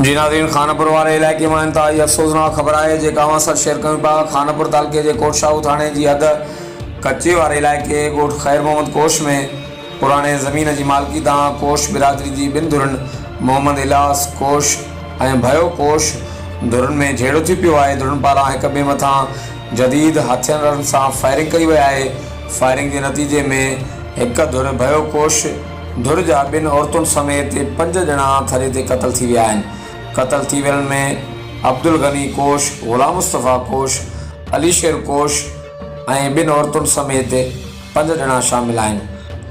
जी नाज़रीन, खानापुर वाले इलाइक़े में इंतहाई अफ़सोसनाक ख़बर आहे जेका अवां सां शेयर कयूं पिया। खानापुर तालुके जे कोटशाहू थाणे जी हद कच्चे वारे इलाइक़े ॻोठ ख़ैर मोहम्मद कोश में पुराणे ज़मीन जी मालिकी तां कोश बिरादरी जी ॿिनि धुरनि मोहम्मद इलास कोश ऐं भयो कोश धुरनि में झेड़ो थी पियो आहे। धुरनि पारां हिक ॿिए मथां जदीद हथियारनि सां फायरिंग कई वई आहे। फायरिंग जे नतीजे में हिक धुर भयो कोश धुर जा ॿिनि औरतुनि समेत 5 ॼणा थरे ते क़तल थी विया आहिनि। क़तल थी वियल में अब्दुल गनी कोश, ग़ुलाम मुस्तफ़ा कोश, अली शेर कोश ऐं 2 औरतुनि समेत 5 ॼणा शामिल आहिनि,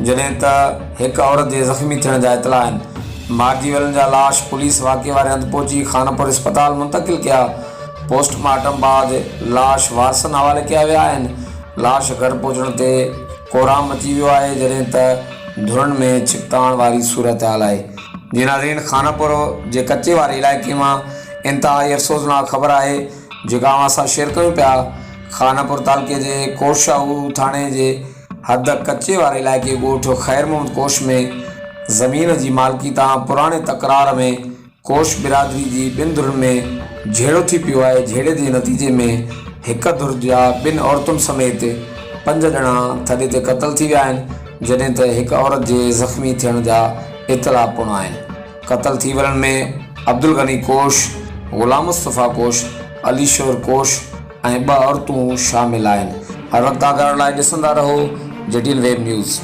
जॾहिं त हिकु औरत जे ज़ख़्मी थियण जा इतला आहिनि। मारिजी वियलनि जा लाश पुलिस वाक़े वारे हंधि पहुची खानापुर अस्पताल मुंतक़िल कया। पोस्टमार्टम बाद लाश वारसनि हवाले कया विया आहिनि। लाश घर पहुचण ते कोहराम मची वियो आहे, जॾहिं त धुरनि में छिकताण वारी सूरत हाल आहे। जी नाज़रीन, खानापुर जे कच्चे वारे इलाइक़े मां इंतहाई अफ़सोसनाक ख़बर आहे जेका अवां सां शेयर कयूं पिया। खानापुर तालुके जे कोटशाहू थाणे जे हद कच्चे वारे इलाइक़े ॻोठ ख़ैर मोहम्मद कोश में ज़मीन जी मालिकी तां पुराणे तकरार में कोश बिरादरी जी 2 धुरनि में झेड़ो थी पियो आहे। झेड़े जे नतीजे में हिक धुर जा 2 औरतुनि समेत 5 ॼणा थॾे ते क़तल थी विया आहिनि, जॾहिं त हिक औरत जे ज़ख़्मी थियण जा इतला पुण आहिनि। क़तल थी वियलनि में अब्दुल गनी कोश, ग़ुलाम मुस्तफ़ा कोश, अली शेर कोश ऐं 2 औरतूं शामिल आहिनि। हर वक़्तु करण लाइ ॾिसंदा रहो JTN वेब न्यूज़।